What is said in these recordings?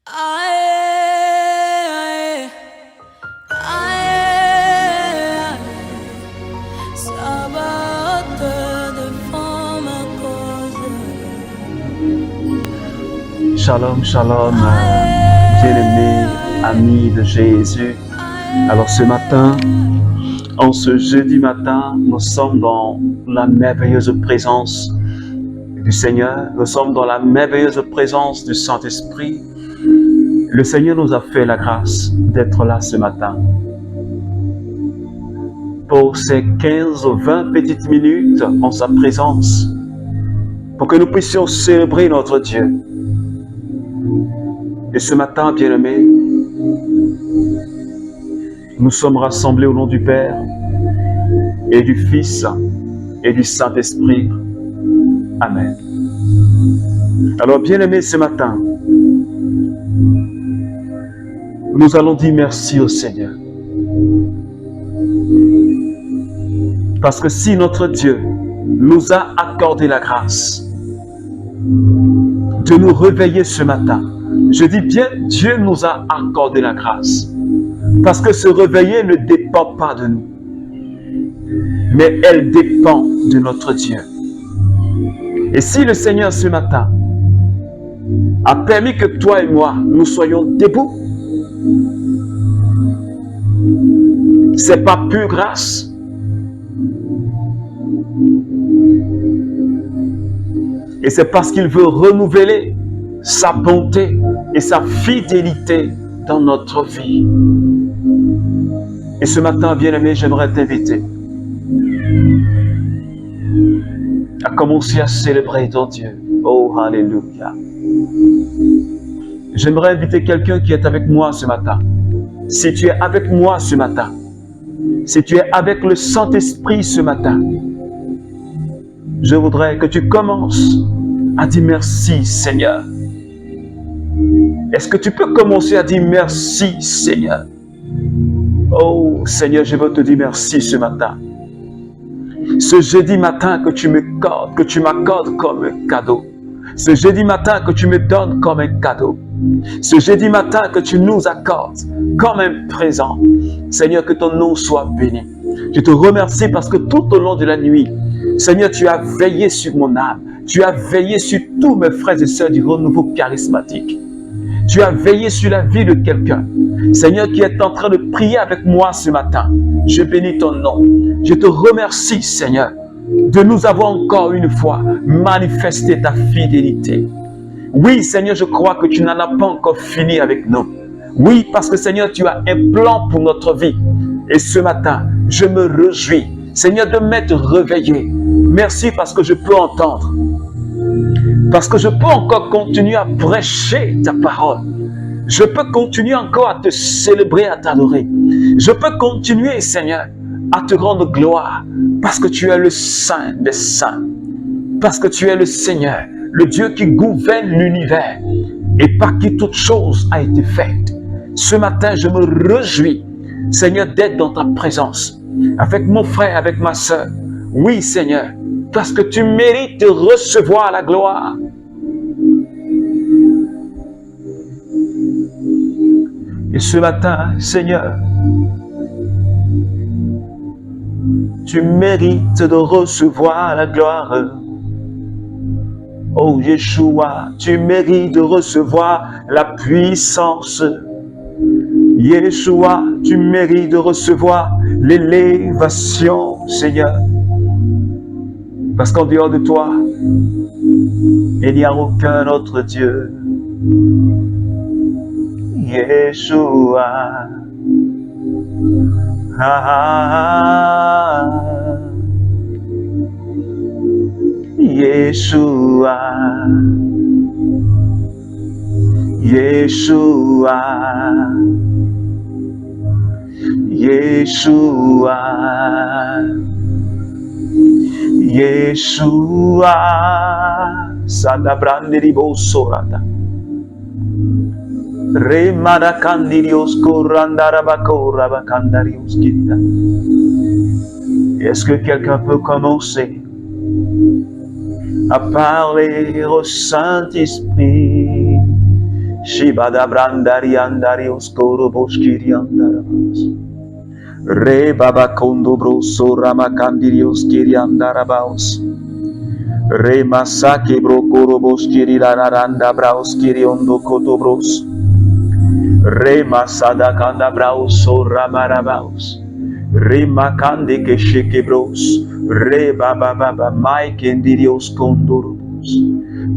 Aïe, aïe, ça va te défendre ma cause. Shalom, shalom, bien-aimés, amis de Jésus. Alors ce matin, en ce jeudi matin, nous sommes dans la merveilleuse présence du Seigneur. Nous sommes dans la merveilleuse présence du Saint-Esprit. Le Seigneur nous a fait la grâce d'être là ce matin. Pour ces 15 ou 20 petites minutes en sa présence, pour que nous puissions célébrer notre Dieu. Et ce matin, bien-aimés, nous sommes rassemblés au nom du Père et du Fils et du Saint-Esprit. Amen. Alors, bien-aimés, ce matin, nous allons dire merci au Seigneur. Parce que si notre Dieu nous a accordé la grâce de nous réveiller ce matin, je dis bien, Dieu nous a accordé la grâce. Parce que se réveiller ne dépend pas de nous, mais elle dépend de notre Dieu. Et si le Seigneur ce matin a permis que toi et moi, nous soyons debout, c'est pas pure grâce. Et c'est parce qu'il veut renouveler sa bonté et sa fidélité dans notre vie. Et ce matin, bien-aimé, j'aimerais t'inviter à commencer à célébrer ton Dieu. Oh, alléluia. J'aimerais inviter quelqu'un qui est avec moi ce matin. Si tu es avec moi ce matin, si tu es avec le Saint-Esprit ce matin, je voudrais que tu commences à dire merci, Seigneur. Est-ce que tu peux commencer à dire merci, Seigneur? Oh, Seigneur, je veux te dire merci ce matin. Ce jeudi matin que tu m'accordes comme un cadeau. Ce jeudi matin que tu me donnes comme un cadeau. Ce jeudi matin que tu nous accordes comme un présent. Seigneur, que ton nom soit béni. Je te remercie parce que tout au long de la nuit, Seigneur, tu as veillé sur mon âme. Tu as veillé sur tous mes frères et sœurs du renouveau charismatique. Tu as veillé sur la vie de quelqu'un, Seigneur, qui est en train de prier avec moi ce matin. Je bénis ton nom. Je te remercie, Seigneur, de nous avoir encore une fois manifesté ta fidélité. Oui, Seigneur, je crois que tu n'en as pas encore fini avec nous. Oui, parce que, Seigneur, tu as un plan pour notre vie. Et ce matin, je me réjouis, Seigneur, de m'être réveillé. Merci parce que je peux entendre. Parce que je peux encore continuer à prêcher ta parole. Je peux continuer encore à te célébrer, à t'adorer. Je peux continuer, Seigneur, à te rendre gloire. Parce que tu es le Saint des Saints. Parce que tu es le Seigneur, le Dieu qui gouverne l'univers et par qui toute chose a été faite. Ce matin, je me réjouis, Seigneur, d'être dans ta présence. Avec mon frère, avec ma sœur. Oui, Seigneur. Parce que tu mérites de recevoir la gloire. Et ce matin, Seigneur, tu mérites de recevoir la gloire. Oh Yeshua, tu mérites de recevoir la puissance. Yeshua, tu mérites de recevoir l'élévation, Seigneur. Parce qu'en dehors de toi, il n'y a aucun autre Dieu. Yeshua. Yeshua. Yeshua. Yeshua. Yeshua, Sadabrandiribo Sorata, Remadakandirios Korandarabakora Bakandarios Kita. Est-ce que quelqu'un peut commencer à parler au Saint-Esprit? Shibada brandari andarios korobos kiriandarabas. Re baba kondo broso ramakandirios kiriandarabaos. Re masake bro korobos kiriraranda braos kiriondo kotobros. Re masada kanda braos so ramarabaos. Re makande ke sheke bros. Re baba baba maike endirios kondorobos.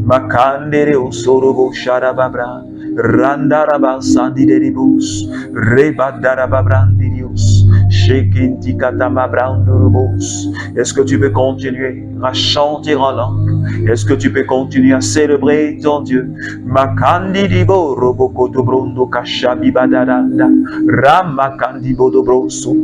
Makandere osorobo sharababra. Randaraba sandideribus. Re badarababrandidios. Shekinti katama brandorobos. Est-ce que tu peux continuer à chanter en langue? Est-ce que tu peux continuer à célébrer ton Dieu? Makandi dibo robokoto brondo kashabi badaranda. Ramakandi bodobroso.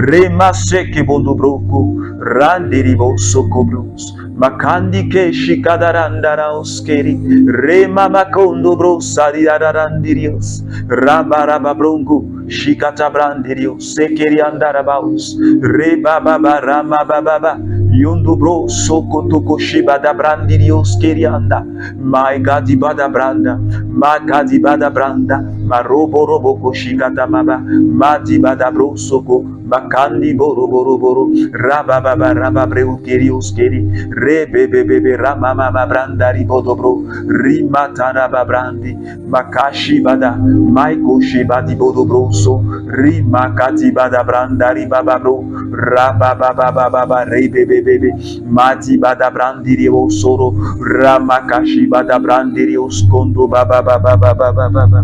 Remase ke bondobroko. Randiribo sokobros. Makandi ke shikadarandara oskeri. Rema makondo brosari adarandirios. Rabarababrongo. Shikata brandirios. Sekeri andarabaos. Rebababa ramababa. Yondo bro sokotoko shibada brandirios kerianda. My God ibada branda. My God ibada branda. Marobo robo koshikata maba. Madi bada bro soko. Makandi boro boro boro. Rabababa rababreu kerios keri. Rebebebebe ramamama brandari bodobro. Rimatana babrandi. Makashi bada. Maiko shibadi bodobro so. Rimakati bada brandari bababro. Rabababababa rebebebebe. Mati bada brandiri osoro. Ramakashi bada brandiri oskondo babababababababa.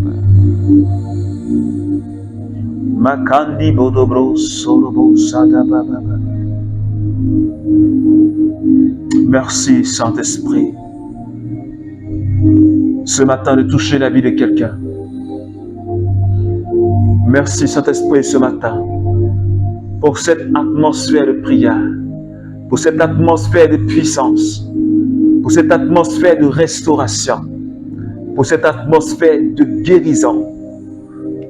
Makandi bodobro sorobo sada bababa. Merci Saint-Esprit. Ce matin de toucher la vie de quelqu'un. Merci Saint-Esprit ce matin pour cette atmosphère de prière, pour cette atmosphère de puissance, pour cette atmosphère de restauration, pour cette atmosphère de guérison.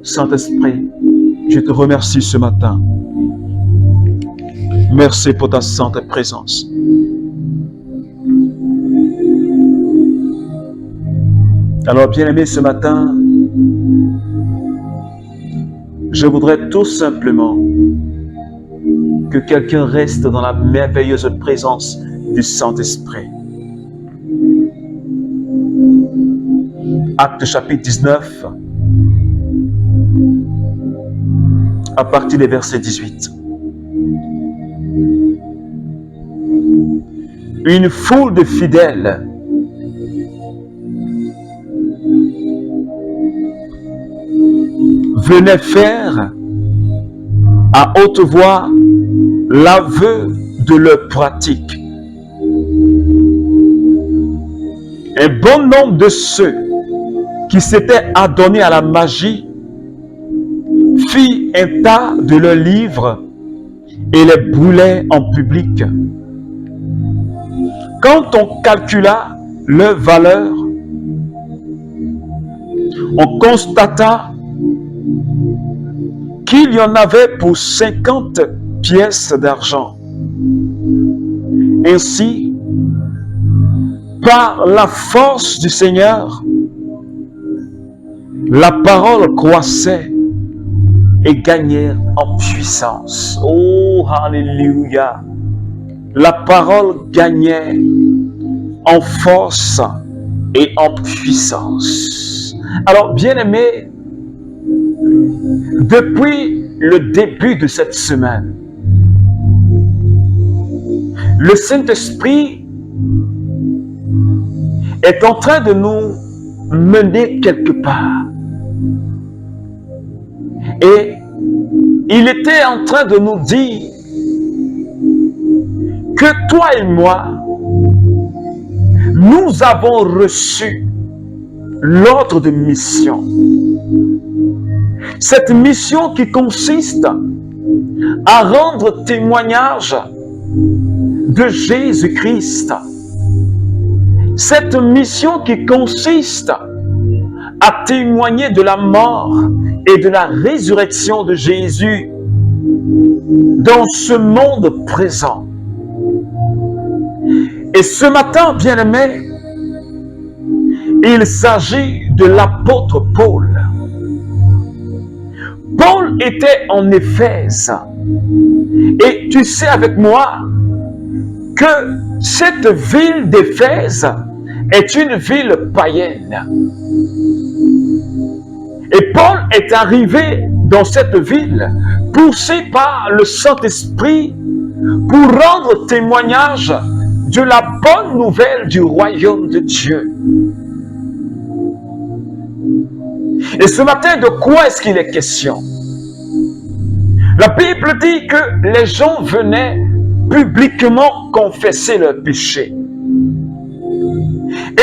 Saint-Esprit, je te remercie ce matin. Merci pour ta sainte présence. Alors, bien-aimé, ce matin, je voudrais tout simplement que quelqu'un reste dans la merveilleuse présence du Saint-Esprit. Acte chapitre 19, à partir des versets 18. Une foule de fidèles venait faire à haute voix l'aveu de leur pratique. Un bon nombre de ceux qui s'étaient adonnés à la magie fit un tas de leurs livres et les brûlaient en public. Quand on calcula leur valeur, on constata qu'il y en avait pour 50 pièces d'argent. Ainsi, par la force du Seigneur, la parole croissait et gagnait en puissance. Oh, alléluia! La parole gagnait en force et en puissance. Alors, bien-aimés, depuis le début de cette semaine, le Saint-Esprit est en train de nous mener quelque part. Et il était en train de nous dire que toi et moi, nous avons reçu l'ordre de mission. Cette mission qui consiste à rendre témoignage de Jésus-Christ. Cette mission qui consiste à témoigner de la mort et de la résurrection de Jésus dans ce monde présent. Et ce matin, bien-aimés, il s'agit de l'apôtre Paul. Paul était en Éphèse. Et tu sais avec moi que cette ville d'Éphèse est une ville païenne. Et Paul est arrivé dans cette ville poussé par le Saint-Esprit pour rendre témoignage de la bonne nouvelle du royaume de Dieu. Et ce matin, de quoi est-ce qu'il est question? La Bible dit que les gens venaient publiquement confesser leurs péchés.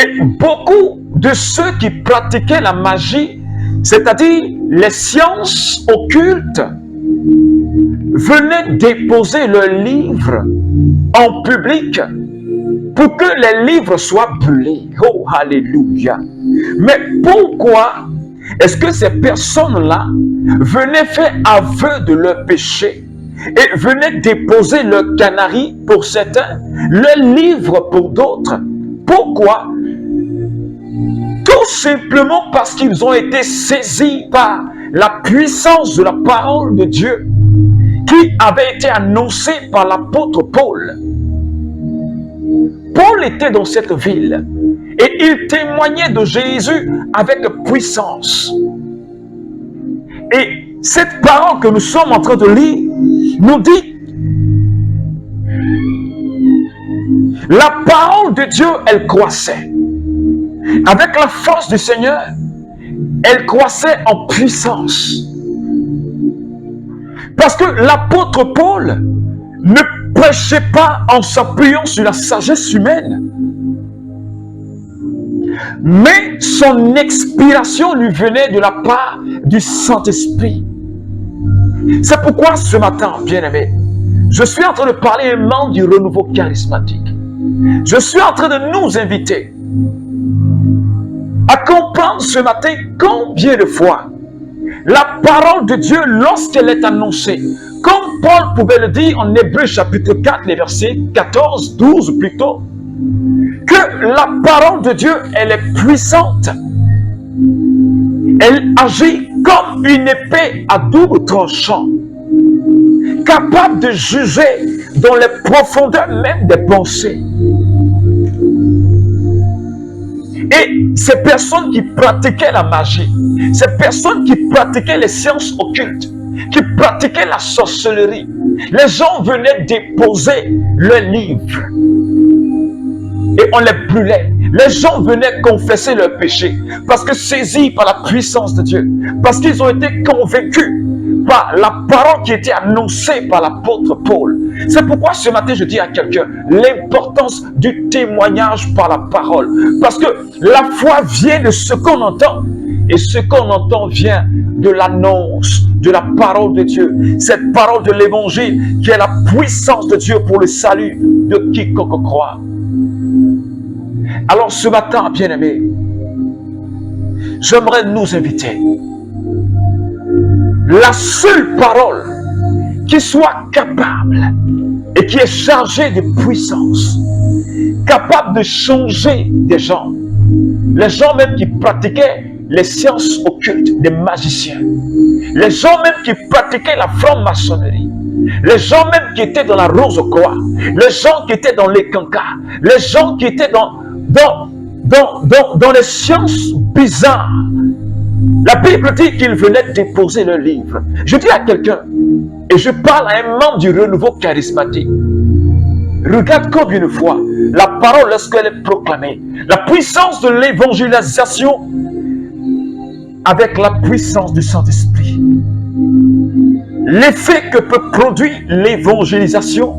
Et beaucoup de ceux qui pratiquaient la magie, c'est-à-dire les sciences occultes, venaient déposer leurs livres en public pour que les livres soient brûlés. Oh, alléluia! Mais pourquoi est-ce que ces personnes-là venaient faire aveu de leur péché et venaient déposer leur canari pour certains, leur livre pour d'autres? Pourquoi? Tout simplement parce qu'ils ont été saisis par la puissance de la parole de Dieu qui avait été annoncée par l'apôtre Paul. Paul était dans cette ville et il témoignait de Jésus avec puissance. Et cette parole que nous sommes en train de lire nous dit: la parole de Dieu, elle croissait. Avec la force du Seigneur, elle croissait en puissance. Parce que l'apôtre Paul ne prêchait pas en s'appuyant sur la sagesse humaine, mais son inspiration lui venait de la part du Saint-Esprit. C'est pourquoi ce matin, bien-aimé, je suis en train de parler un membre du renouveau charismatique. Je suis en train de nous inviter à comprendre ce matin combien de fois la parole de Dieu, lorsqu'elle est annoncée, comme Paul pouvait le dire en Hébreux chapitre 4, les versets 14, 12 plutôt, que la parole de Dieu, elle est puissante. Elle agit comme une épée à double tranchant, capable de juger dans les profondeurs même des pensées. Et ces personnes qui pratiquaient la magie, ces personnes qui pratiquaient les sciences occultes, qui pratiquaient la sorcellerie, les gens venaient déposer leurs livres et on les brûlait. Les gens venaient confesser leurs péchés parce que saisis par la puissance de Dieu, parce qu'ils ont été convaincus par la parole qui était annoncée par l'apôtre Paul. C'est pourquoi ce matin je dis à quelqu'un l'importance du témoignage par la parole. Parce que la foi vient de ce qu'on entend. Et ce qu'on entend vient de l'annonce de la parole de Dieu. Cette parole de l'évangile qui est la puissance de Dieu pour le salut de quiconque croit. Alors ce matin, bien-aimés, j'aimerais nous inviter. La seule parole qui soit capable et qui est chargée de puissance, capable de changer des gens, les gens même qui pratiquaient les sciences occultes, des magiciens, les gens même qui pratiquaient la franc-maçonnerie, les gens même qui étaient dans la rose-croix, les gens qui étaient dans les cancans, les gens qui étaient dans les sciences bizarres. La Bible dit qu'ils venaient déposer leurs livres. Je dis à quelqu'un, et je parle à un membre du renouveau charismatique, regarde combien de fois la parole, lorsqu'elle est proclamée, la puissance de l'évangélisation avec la puissance du Saint-Esprit. L'effet que peut produire l'évangélisation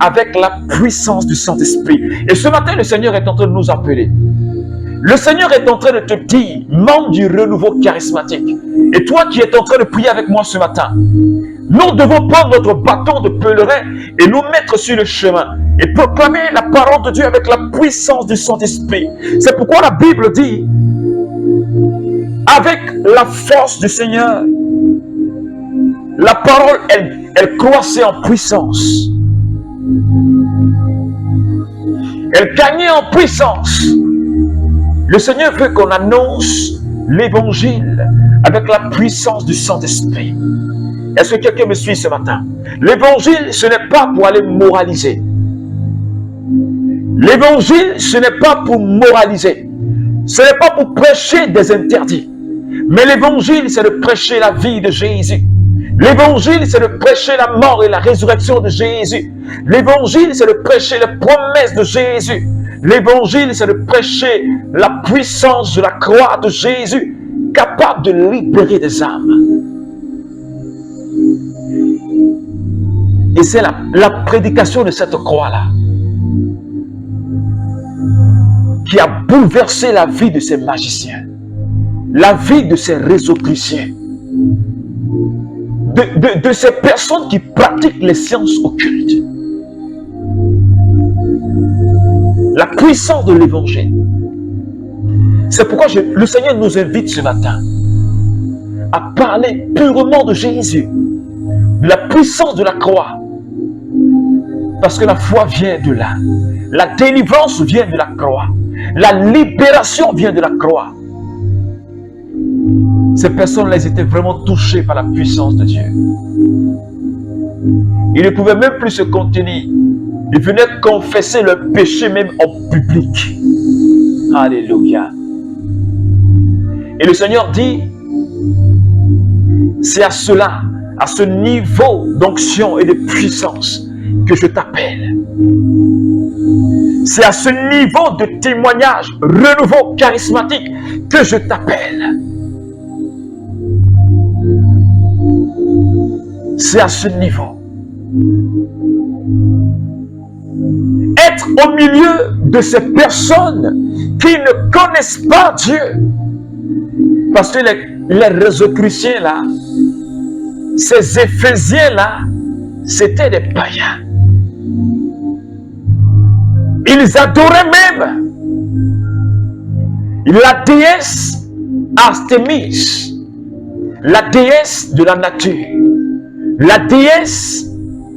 avec la puissance du Saint-Esprit. Et ce matin, le Seigneur est en train de nous appeler. Le Seigneur est en train de te dire, membre du renouveau charismatique, et toi qui es en train de prier avec moi ce matin, nous devons prendre notre bâton de pèlerin et nous mettre sur le chemin et proclamer la parole de Dieu avec la puissance du Saint-Esprit. C'est pourquoi la Bible dit, avec la force du Seigneur, la parole, elle croissait en puissance. Elle gagnait en puissance. Le Seigneur veut qu'on annonce l'évangile avec la puissance du Saint-Esprit. Est-ce que quelqu'un me suit ce matin? L'évangile, ce n'est pas pour aller moraliser. L'évangile, ce n'est pas pour moraliser. Ce n'est pas pour prêcher des interdits. Mais l'évangile, c'est de prêcher la vie de Jésus. L'évangile, c'est de prêcher la mort et la résurrection de Jésus. L'évangile, c'est de prêcher les promesses de Jésus. L'évangile, c'est de prêcher la puissance de la croix de Jésus, capable de libérer des âmes. Et c'est la prédication de cette croix-là qui a bouleversé la vie de ces magiciens, la vie de ces résocruciens, de ces personnes qui pratiquent les sciences occultes. La puissance de l'évangile. C'est pourquoi le Seigneur nous invite ce matin à parler purement de Jésus, de la puissance de la croix. Parce que la foi vient de là. La délivrance vient de la croix. La libération vient de la croix. Ces personnes-là étaient vraiment touchées par la puissance de Dieu. Ils ne pouvaient même plus se contenir. Ils venaient confesser leur péché même en public. Alléluia. Et le Seigneur dit, c'est à cela, à ce niveau d'onction et de puissance que je t'appelle. C'est à ce niveau de témoignage, renouveau charismatique que je t'appelle. C'est à ce niveau. Être au milieu de ces personnes qui ne connaissent pas Dieu. Parce que les résocruciens là, ces Éphésiens là, c'était des païens. Ils adoraient même la déesse Artémis, la déesse de la nature, la déesse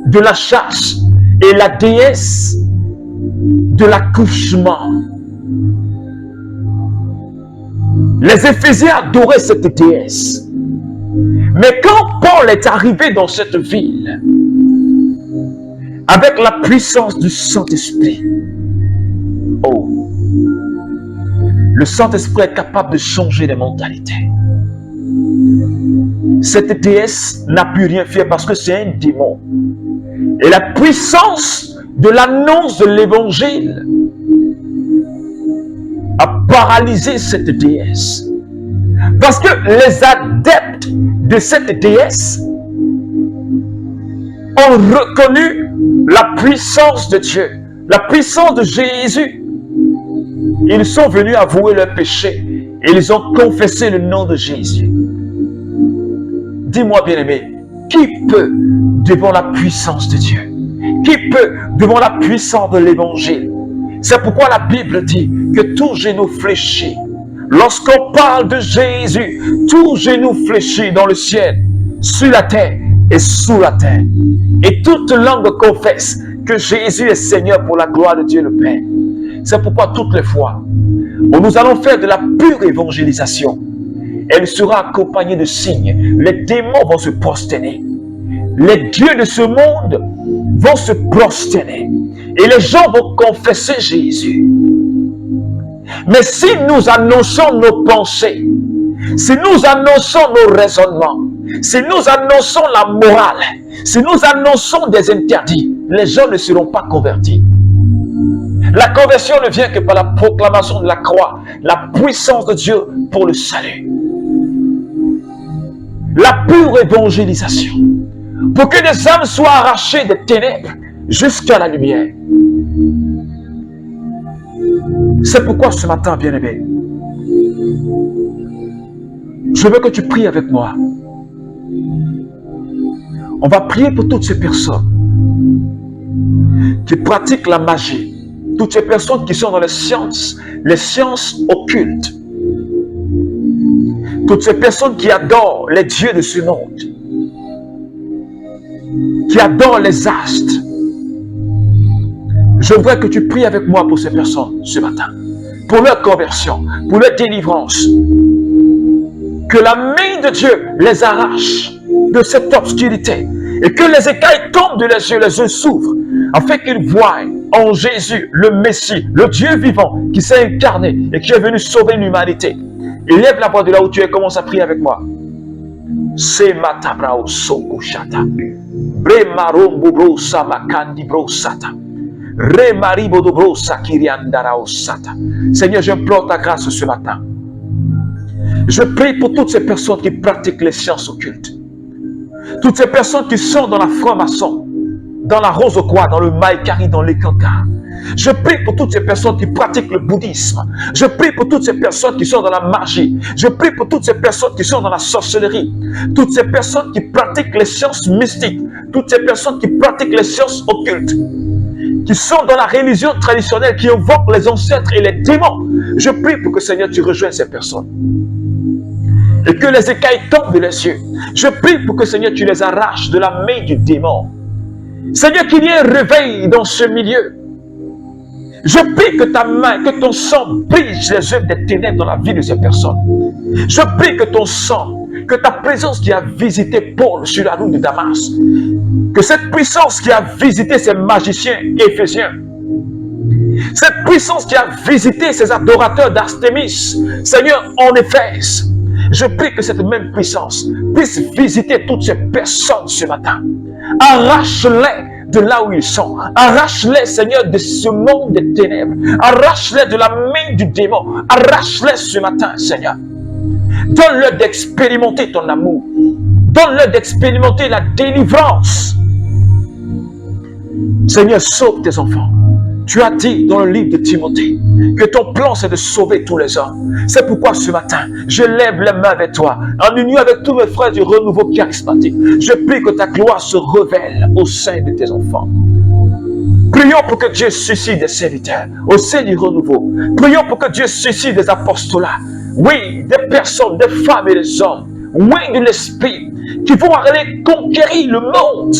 de la chasse et la déesse de l'accouchement. Les Éphésiens adoraient cette déesse. Mais quand Paul est arrivé dans cette ville, avec la puissance du Saint-Esprit, oh, le Saint-Esprit est capable de changer les mentalités. Cette déesse n'a pu rien faire parce que c'est un démon. Et la puissance de l'annonce de l'évangile a paralysé cette déesse. Parce que les adeptes de cette déesse ont reconnu la puissance de Dieu, la puissance de Jésus. Ils sont venus avouer leurs péchés et ils ont confessé le nom de Jésus. Dis-moi, bien-aimé, qui peut devant la puissance de Dieu? Qui peut devant la puissance de l'évangile? C'est pourquoi la Bible dit que tout genou fléchit. Lorsqu'on parle de Jésus, tout genou fléchit dans le ciel, sur la terre et sous la terre. Et toute langue confesse que Jésus est Seigneur pour la gloire de Dieu le Père. C'est pourquoi toutes les fois où nous allons faire de la pure évangélisation, elle sera accompagnée de signes. Les démons vont se prosterner. Les dieux de ce monde vont se prosterner. Et les gens vont confesser Jésus. Mais si nous annonçons nos pensées, si nous annonçons nos raisonnements, si nous annonçons la morale, si nous annonçons des interdits, les gens ne seront pas convertis. La conversion ne vient que par la proclamation de la croix, la puissance de Dieu pour le salut. La pure évangélisation, pour que les âmes soient arrachées des ténèbres jusqu'à la lumière. C'est pourquoi ce matin, bien-aimé, je veux que tu pries avec moi. On va prier pour toutes ces personnes qui pratiquent la magie, toutes ces personnes qui sont dans les sciences occultes, toutes ces personnes qui adorent les dieux de ce monde, qui adorent les astres. Je voudrais que tu pries avec moi pour ces personnes ce matin. pour leur conversion, pour leur délivrance. Que la main de Dieu les arrache de cette obscurité et que les écailles tombent de les yeux s'ouvrent, afin qu'ils voient en Jésus le Messie, le Dieu vivant qui s'est incarné et qui est venu sauver l'humanité. Élève la voix de là où tu es, commence à prier avec moi. C'est matabrao sokushata. Remarombo brosa makandi brosata. Remaribo do brosa kiriandarao sata. Seigneur, j'implore ta grâce ce matin. Je prie pour toutes ces personnes qui pratiquent les sciences occultes. Toutes ces personnes qui sont dans la franc-maçon, dans la rose au quoi, dans le maïkari, dans les cancars. Je prie pour toutes ces personnes qui pratiquent le bouddhisme. Je prie pour toutes ces personnes qui sont dans la magie. Je prie pour toutes ces personnes qui sont dans la sorcellerie. Toutes ces personnes qui pratiquent les sciences mystiques. Toutes ces personnes qui pratiquent les sciences occultes. Qui sont dans la religion traditionnelle, qui invoquent les ancêtres et les démons. Je prie pour que, Seigneur, tu rejoignes ces personnes. Et que les écailles tombent de les yeux. Je prie pour que, Seigneur, tu les arraches de la main du démon. Seigneur, qu'il y ait un réveil dans ce milieu. Je prie que ta main, que ton sang brise les œuvres des ténèbres dans la vie de ces personnes. Je prie que ton sang, que ta présence qui a visité Paul sur la route de Damas, que cette puissance qui a visité ces magiciens éphésiens, cette puissance qui a visité ces adorateurs d'Artémis, Seigneur, en Éphèse, je prie que cette même puissance puisse visiter toutes ces personnes ce matin. Arrache-les de là où ils sont. Arrache-les, Seigneur, de ce monde des ténèbres. Arrache-les de la main du démon. Arrache-les ce matin, Seigneur. Donne-leur d'expérimenter ton amour. Donne-leur d'expérimenter la délivrance. Seigneur, sauve tes enfants. Tu as dit dans le livre de Timothée que ton plan c'est de sauver tous les hommes. C'est pourquoi ce matin, je lève les mains avec toi, en union avec tous mes frères du renouveau charismatique. Je prie que ta gloire se révèle au sein de tes enfants. Prions pour que Dieu suscite des serviteurs au sein du renouveau. Prions pour que Dieu suscite des apostolats. Oui, des personnes, des femmes et des hommes. Oui, de l'esprit, qui vont aller conquérir le monde.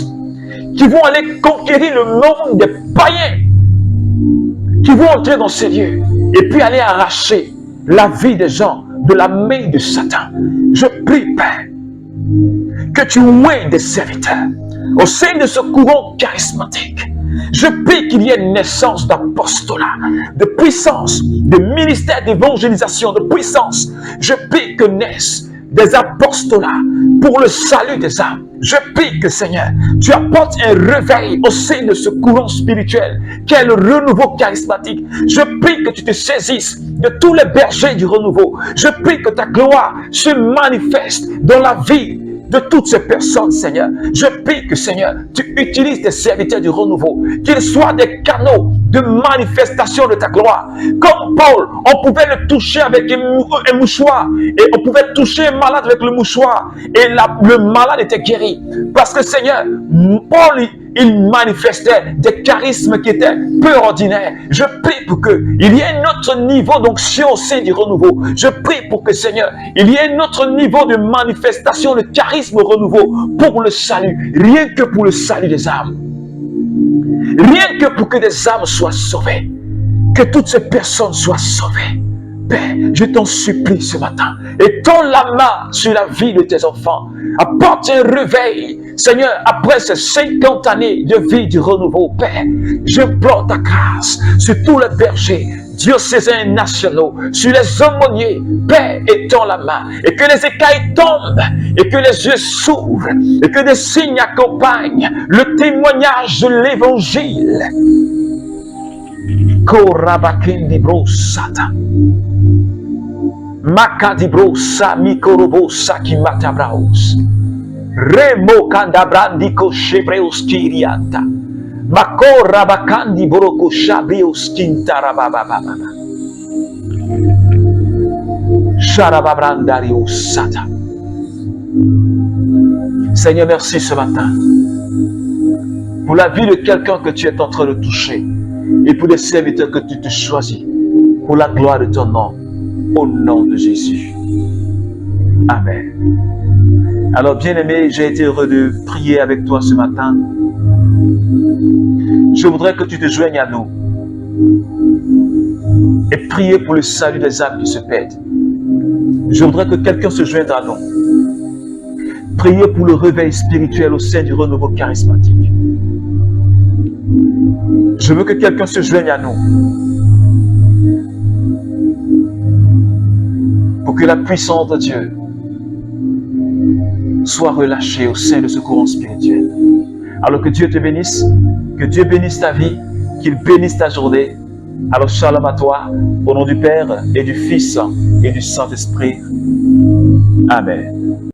Qui vont aller conquérir le monde des païens. Qui vont entrer dans ces lieux et puis aller arracher la vie des gens de la main de Satan. Je prie, Père, que tu oignes des serviteurs au sein de ce courant charismatique. Je prie qu'il y ait une naissance d'apostolat, de puissance, de ministère d'évangélisation, de puissance. Je prie que naissent des apostolats pour le salut des âmes. Je prie que, Seigneur, tu apportes un réveil au sein de ce courant spirituel qu'est le renouveau charismatique. Je prie que tu te saisisses de tous les bergers du renouveau. Je prie que ta gloire se manifeste dans la vie de toutes ces personnes, Seigneur. Je prie que, Seigneur, tu utilises tes serviteurs du renouveau, qu'ils soient des canaux de manifestation de ta gloire. Comme Paul, on pouvait le toucher avec un mouchoir, et on pouvait toucher un malade avec le mouchoir, et le malade était guéri. Parce que, Seigneur, Paul, il manifestait des charismes qui étaient peu ordinaires. Je prie pour qu'il y ait un autre niveau d'onction au sein du renouveau. Je prie pour que, Seigneur, il y ait un autre niveau de manifestation de charisme renouveau pour le salut, rien que pour le salut des âmes. Rien que pour que des âmes soient sauvées, que toutes ces personnes soient sauvées. Père, je t'en supplie ce matin, étends la main sur la vie de tes enfants, apporte un réveil, Seigneur, après ces 50 années de vie du renouveau, Père, j'implore ta grâce sur tous les bergers, diocésains nationaux, sur les aumôniers, Père, étends la main, et que les écailles tombent, et que les yeux s'ouvrent, et que des signes accompagnent le témoignage de l'évangile. Korabakindi brosata. Makadi brosa mikorobosa ki matabraus. Remo kandabrandi koshebreus kirianta. Makorabakandi boroko shabrius kintarababababa. Sharababrandarius sata. Seigneur, merci ce matin pour la vie de quelqu'un que tu es en train de toucher et pour les serviteurs que tu te choisis pour la gloire de ton nom, au nom de Jésus. Amen. Alors, bien-aimé, j'ai été heureux de prier avec toi ce matin. Je voudrais que tu te joignes à nous. et prier pour le salut des âmes qui se perdent. Je voudrais que quelqu'un se joigne à nous. Priez pour le réveil spirituel au sein du renouveau charismatique. Je veux que quelqu'un se joigne à nous. Pour que la puissance de Dieu soit relâchée au sein de ce courant spirituel. Alors que Dieu te bénisse, que Dieu bénisse ta vie, qu'il bénisse ta journée. Alors shalom à toi, au nom du Père et du Fils et du Saint-Esprit. Amen.